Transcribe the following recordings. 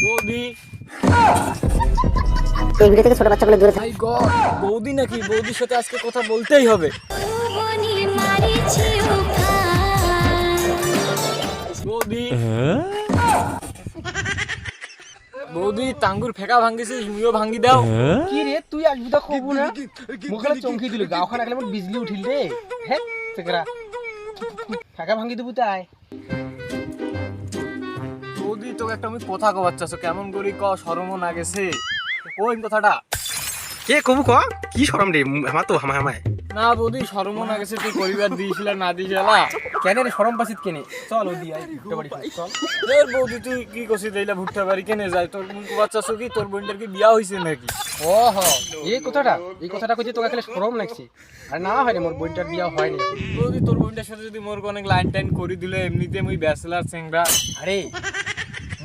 বৌদি এই ভিডিও থেকে ছোট বাচ্চাগুলো দূরে থাক। মাই গড, বৌদি নাকি? বৌদির সাথে আজকে কথা বলতেই হবে। বৌদি বৌদি টাঙ্গুর ফেকা ভাঙ্গিছিস, মুইও ভাঙ্গি দাও। কি রে তুই আসবি তো কবু না মুখে চমকি দিল গাওখান একলে মোর বিজলি উঠিল রে। হ্যাঁ সেকরা ফাঁকা ভাঙ্গি দেবো তাই। বৌদি তোকে একটা আমি কথা কবার চাচ্ছ, কেমন করি ক, শরমও না গেছে ওই কথাটা। কে কবু ক কি শরম রে আমার তো হামায় না বৌদি, শরমও না গেছে, তুই পরিবার দিয়েছিল না দিয়েছিলা কেন রে শরম পাছিত কেনে চল ও দি আই বাড়ি চল। তোর বৌদি তুই কি করছিস? এইলা ভুট্টা বাড়ি কেনে যায়? তোর মুখ বাচ্চা কি তোর বোনটার কি বিয়া হয়েছে নাকি? ও হ এই কথাটা কইতে তোকে খালি শরম লাগছে। আর না হয় রে মোর বোনটার বিয়া হয়নি। বৌদি তোর বোনটার সাথে যদি মোর অনেক লাইন টাইন করে দিলে, এমনিতে মুই ব্যাচেলার চেংড়া। আরে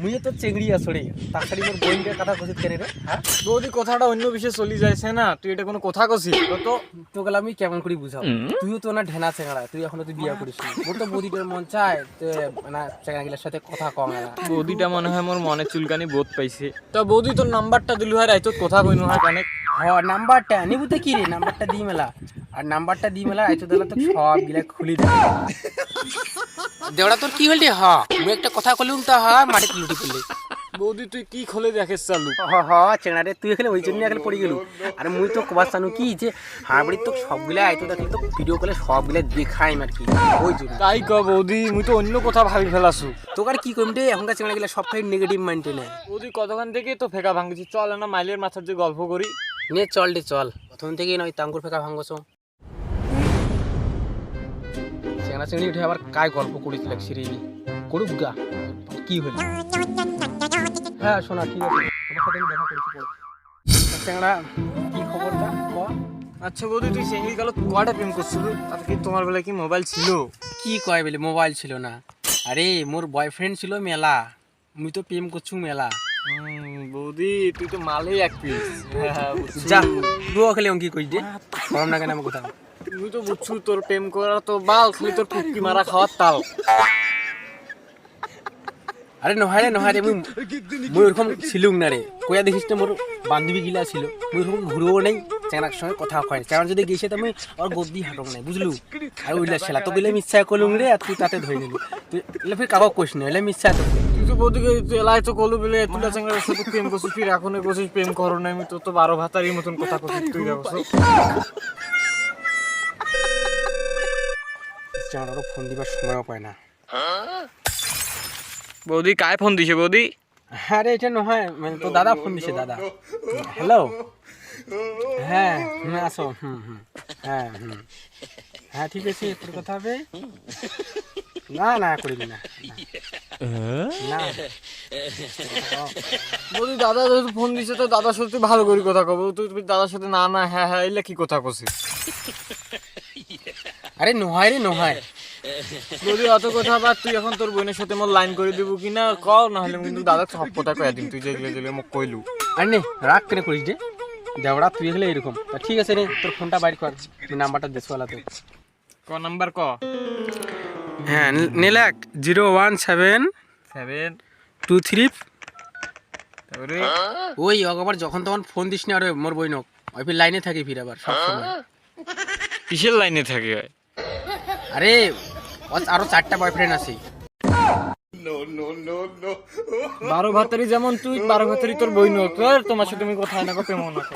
মুই তো চেংড়ি আসরে তাছাড়ি মোর বোনটার কথা কইতে কেনে রে। হ্যাঁ বৌদি কথাটা অন্য বিষয়ে চলে যাইছে না, তুই এটা কোনো কথা কছিস? তো তোকে আমি কেমন করে বুঝাও? তুইও তো না ঢেনা চেংড়া, তুই এখনো তুই বিয়া করিস নি। মোর তো বৌদিটার মন চায় তে না চেংড়াগুলোর সাথে কথা কম না। বৌদিটা মনে হয় মোর মনে চুলকানি বোধ পাইছে। তো বৌদি তোর নাম্বারটা দিলু হয়, রাইতো কথা কইনু হয় কানে। হ নাম্বারটা নিবুতে কি রে নাম্বারটা দি মেলা। আর নাম্বারটা দি মেলা আইতো দিলা তো সব গিলা খুলি দে। দেওড়া তোর কি হইল হ মুই একটা কথা কইলুম তা হ মাটি লুটি পড়লি। বৌদি তুই কি খোলে দেখিস চালু? হ হ চেংড়া রে তুই এখানে ওই জন্য এখানে পড়ে গেলু। আর মুই তো কবার জানু কি যে হাড়বাড়ি তো সবগুলা আইতো দেখলি তো ভিডিও কলে সবগুলা দেখাইম আর কি ওই জন্য। তাই ক বৌদি, মুই তো অন্য কথা ভাবি ফেলাছু। তোকে আর কি কইম রে এখনকার চেংড়া গিলা সব খাই নেগেটিভ মাইন্ডে নেয়। বৌদি কতক্ষণ থেকে তো ফেকা ভাঙছি, চল না মাইলের মাথার যে গল্প করি। নে চল রে চল প্রথম থেকেই নয় তাঙ্গুর ফেকা ভাঙ্গছ। চেংড়া চেংড়ি উঠে আবার কায় গল্প করেছিল সিরিবি করুক গা কি হইল। হ্যাঁ শোনা ঠিক আছে তোমার সাথে আমি দেখা করেছি পরে। চেংড়া কি খবরটা ক। আচ্ছা বৌদি, তুই সেঙ্গি গেল কয়টা প্রেম করছিল? তাতে কি তোমার বেলায় কি মোবাইল ছিল? কি কয় বলে মোবাইল ছিল না? আরে মোর বয়ফ্রেন্ড ছিল মেলা, মুই তো প্রেম করছু মেলা। বৌদি তুই তো মালেই এক পিস। যা তুই খালি অঙ্কি কই দে শরম না কেন আমার কথা। তুই তো বুঝছু তোর প্রেম করা তো বাল, খালি তোর পুটকি মারা খাওয়ার তাল। আরে নহয় রে মুই ওরকম ছিলুম না রে। কয়া দেখিস না মোর বান্ধবী গিলা ছিল, মুই ওরকম ঘুরবো নাই চেংড়ার সঙ্গে কথা কয়। চেংড়া যদি গেছে তো মুই আর গদ্দি হাঁটক নাই বুঝলু। আর ওইলা ছেলা তো গেলে মিথ্যা কলুম রে আর তুই তাতে ধরে নিলি। তুই এলে ফির কাগজ কইস না এলে মিথ্যা তো। তুই তো বৌদিকে এলাই তো কলু বলে তুলা চাঙ্গার সাথে প্রেম করছিস, ফির এখন করছিস প্রেম করো না। আমি তোর তো 12 ভাতারই মতন কথা করছিস তুই দেখছ। চেংড়ারও ফোন দিবার সময়ও পায় না। বৌদি কায় ফোন দিছে বৌদি? হ্যাঁ রে এটা নহয় মানে তো দাদা ফোন দিছে দাদা। হ্যালো হ্যাঁ আসো হ্যাঁ হ্যাঁ ঠিক আছে তোর কথা হবে না না করিবি না না। বৌদি দাদা যেহেতু ফোন দিছে তো দাদার সাথে ভালো করে কথা কব। তুই দাদার সাথে না না হ্যাঁ হ্যাঁ এলে কি কথা কছিস? আরে নহয় রে নহয়। বৌদি অত কথা বাদ, তুই এখন তোর বোনের সাথে মোর লাইন করে দিব কিনা কল, না হলে কিন্তু দাদা সব কথা কয়ে দিন। তুই যেগুলো মোক কইলু। আর নে রাগ কেন করিস রে দেওড়া তুই হলে এরকম। তা ঠিক আছে রে তোর ফোনটা বাইর কর, তুই নাম্বারটা দেশওয়ালা তো ক নাম্বার ক? হ্যাঁ নিলাক 01723 তারপরে ওই আবার যখন তখন ফোন দিস না। আরে মোর বইনক ওই ফির লাইনে থাকি ফির আবার সব সময়। কিসের লাইনে থাকে? আরে আরো 4টা বয়ফ্রেন্ড আছে। 12 ভাতারি যেমন তুই 12 ভাতারি তোর বই নো, তোর তোমার সাথে আমি কথা না কপে মন আছে।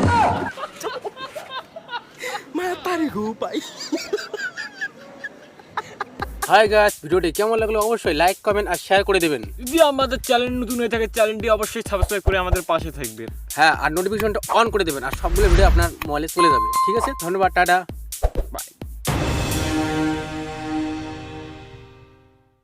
হাই গাইস ভিডিওটি কেমন লাগলো অবশ্যই লাইক কমেন্ট আর শেয়ার করে দেবেন। যদি আমাদের চ্যানেল নতুন হয়ে থাকে চ্যানেলটি অবশ্যই সাবস্ক্রাইব করে আমাদের পাশে থাকবেন। হ্যাঁ আর নোটিফিকেশনটা অন করে দেবেন আর সবগুলো ভিডিও আপনার মোবাইলে চলে যাবে। ঠিক আছে ধন্যবাদ টাটা।